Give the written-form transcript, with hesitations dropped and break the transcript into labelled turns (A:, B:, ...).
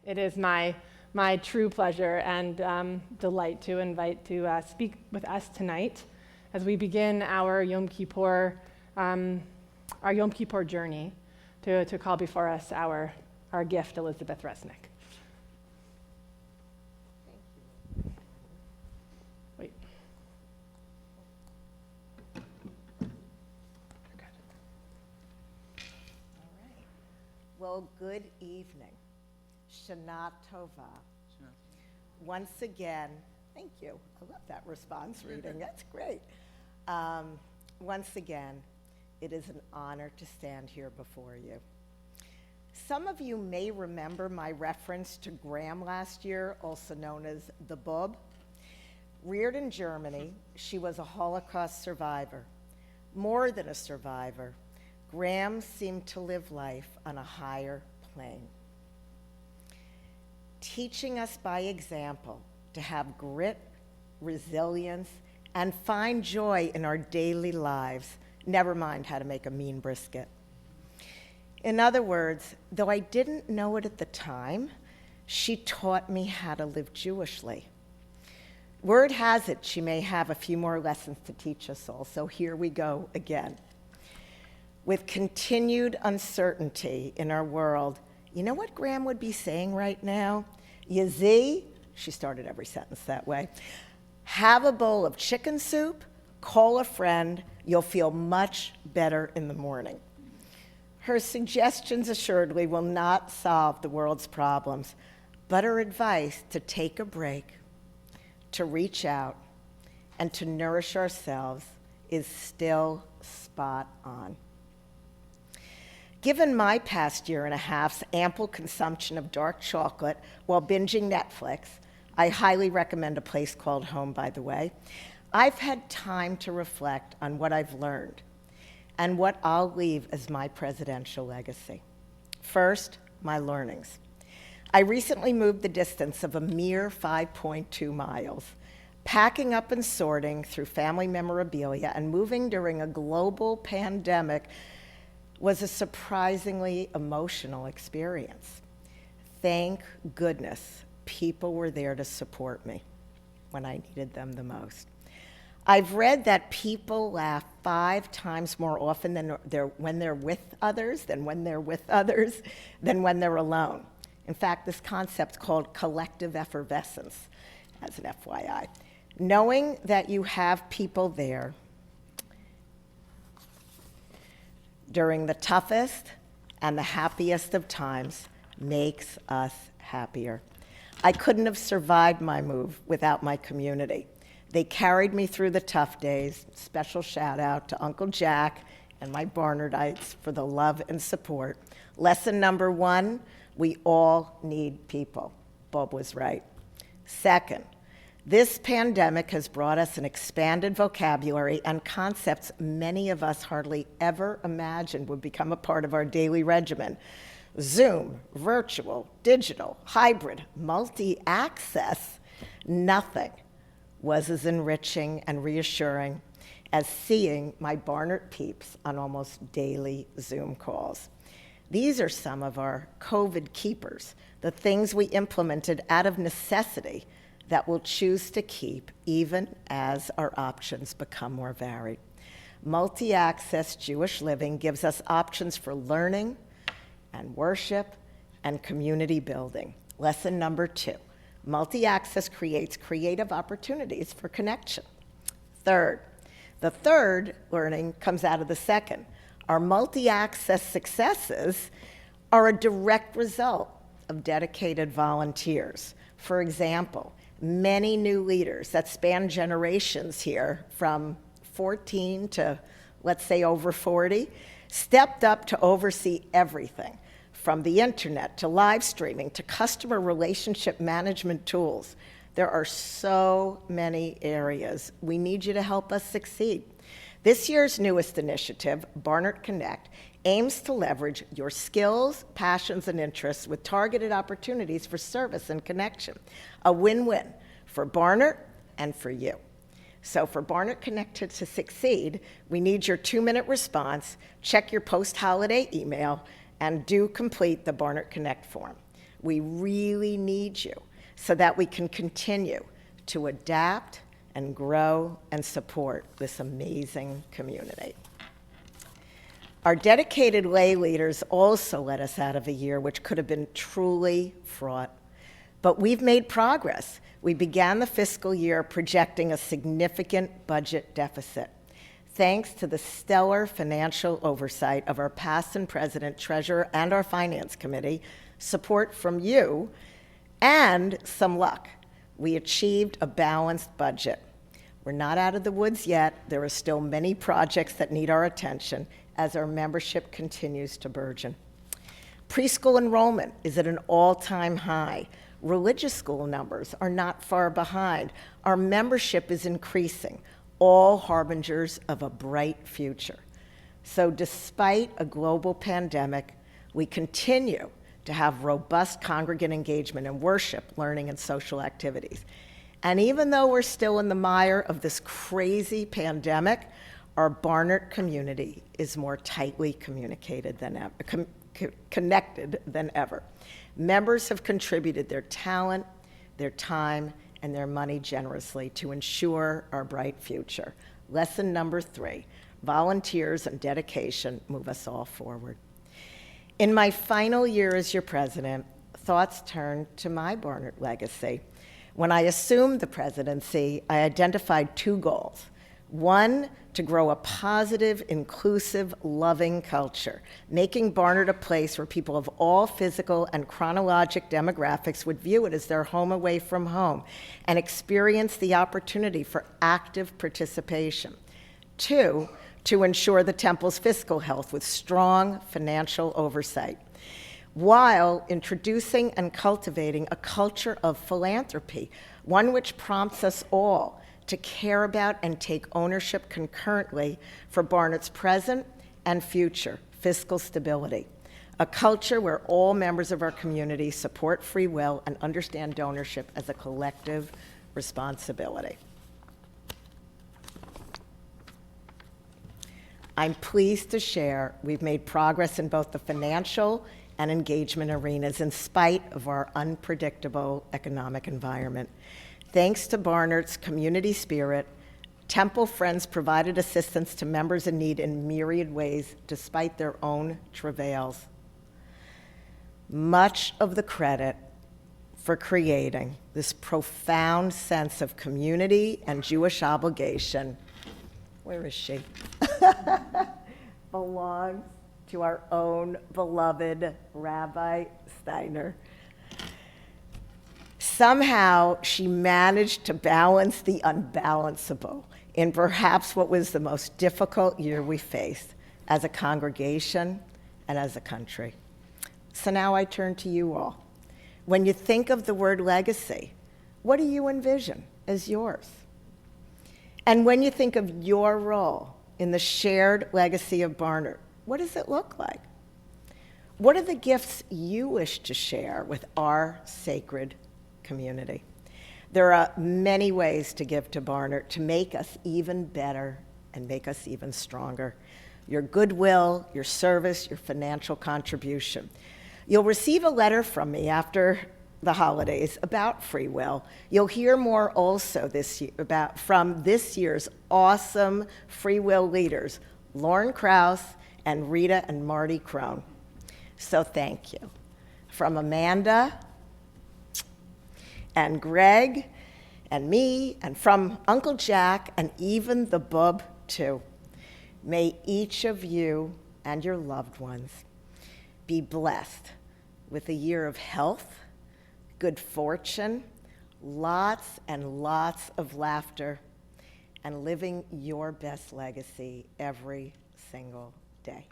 A: It is my true pleasure and delight to invite to speak with us tonight as we begin our Yom Kippur journey to call before us our gift, Elizabeth Resnick. Wait.
B: Well, good evening. Shana Tova. Once again, thank you. I love that response reading. That's great. Once again, it is an honor to stand here before you. Some of you may remember my reference to Graham last year, also known as the Bub. Reared in Germany, she was a Holocaust survivor. More than a survivor, Graham seemed to live life on a higher plane, teaching us by example to have grit, resilience, and find joy in our daily lives, never mind how to make a mean brisket. In other words, though I didn't know it at the time, she taught me how to live Jewishly. Word has it she may have a few more lessons to teach us all, so here we go again. With continued uncertainty in our world, you know what Graham would be saying right now? Yazee, she started every sentence that way, have a bowl of chicken soup, call a friend, you'll feel much better in the morning. Her suggestions assuredly will not solve the world's problems, but her advice to take a break, to reach out, and to nourish ourselves is still spot on. Given my past year and a half's ample consumption of dark chocolate while binging Netflix, I highly recommend A Place Called Home, by the way, I've had time to reflect on what I've learned and what I'll leave as my presidential legacy. First, my learnings. I recently moved the distance of a mere 5.2 miles, packing up and sorting through family memorabilia and moving during a global pandemic was a surprisingly emotional experience. Thank goodness people were there to support me when I needed them the most. I've read that people laugh 5 times more often when they're with others than when they're alone. In fact, this concept's called collective effervescence, as an FYI. Knowing that you have people there during the toughest and the happiest of times makes us happier. I couldn't have survived my move without my community. They carried me through the tough days. Special shout out to Uncle Jack and my Barnertites for the love and support. Lesson number 1, we all need people. Bob was right. Second, this pandemic has brought us an expanded vocabulary and concepts many of us hardly ever imagined would become a part of our daily regimen. Zoom, virtual, digital, hybrid, multi-access, nothing was as enriching and reassuring as seeing my Barnert peeps on almost daily Zoom calls. These are some of our COVID keepers, the things we implemented out of necessity that we'll choose to keep even as our options become more varied. Multi-access Jewish living gives us options for learning and worship and community building. Lesson number 2, multi-access creates creative opportunities for connection. Third, the third learning comes out of the second. Our multi-access successes are a direct result of dedicated volunteers. For example, many new leaders that span generations here from 14 to, let's say, over 40, stepped up to oversee everything from the internet to live streaming to customer relationship management tools. There are so many areas. We need you to help us succeed. This year's newest initiative, Barnert Connect, aims to leverage your skills, passions, and interests with targeted opportunities for service and connection. A win-win for Barnert and for you. So for Barnert Connect to succeed, we need your 2-minute response, check your post-holiday email, and do complete the Barnert Connect form. We really need you so that we can continue to adapt and grow and support this amazing community. Our dedicated lay leaders also led us out of a year which could have been truly fraught. But we've made progress. We began the fiscal year projecting a significant budget deficit, thanks to the stellar financial oversight of our past and present treasurer and our finance committee, support from you, and some luck. We achieved a balanced budget. We're not out of the woods yet. There are still many projects that need our attention as our membership continues to burgeon. Preschool enrollment is at an all-time high. Religious school numbers are not far behind. Our membership is increasing, all harbingers of a bright future. So despite a global pandemic, we continue to have robust congregant engagement in worship, learning, and social activities. And even though we're still in the mire of this crazy pandemic, our Barnert community is more tightly connected than ever. Members have contributed their talent, their time, and their money generously to ensure our bright future. Lesson number 3, volunteers and dedication move us all forward. In my final year as your president, thoughts turned to my Barnert legacy. When I assumed the presidency, I identified 2 goals. 1, to grow a positive, inclusive, loving culture, making Barnert a place where people of all physical and chronologic demographics would view it as their home away from home and experience the opportunity for active participation. 2, to ensure the temple's fiscal health with strong financial oversight, while introducing and cultivating a culture of philanthropy, one which prompts us all to care about and take ownership concurrently for Barnert's present and future fiscal stability, a culture where all members of our community support free will and understand donorship as a collective responsibility. I'm pleased to share we've made progress in both the financial and engagement arenas in spite of our unpredictable economic environment. Thanks to Barnert's community spirit, Temple Friends provided assistance to members in need in myriad ways despite their own travails. Much of the credit for creating this profound sense of community and Jewish obligation, where is she? Belongs to our own beloved Rabbi Steiner. Somehow, she managed to balance the unbalanceable in perhaps what was the most difficult year we faced as a congregation and as a country. So now I turn to you all. When you think of the word legacy, what do you envision as yours? And when you think of your role in the shared legacy of Barnert, what does it look like? What are the gifts you wish to share with our sacred community? There are many ways to give to Barnert to make us even better and make us even stronger. Your goodwill, your service, your financial contribution. You'll receive a letter from me after the holidays about free will. You'll hear more also this year from this year's awesome free will leaders, Lauren Krause and Rita and Marty Crone. So thank you. From Amanda and Greg and me, and from Uncle Jack and even the bub too. May each of you and your loved ones be blessed with a year of health, good fortune, lots and lots of laughter, and living your best legacy every single day.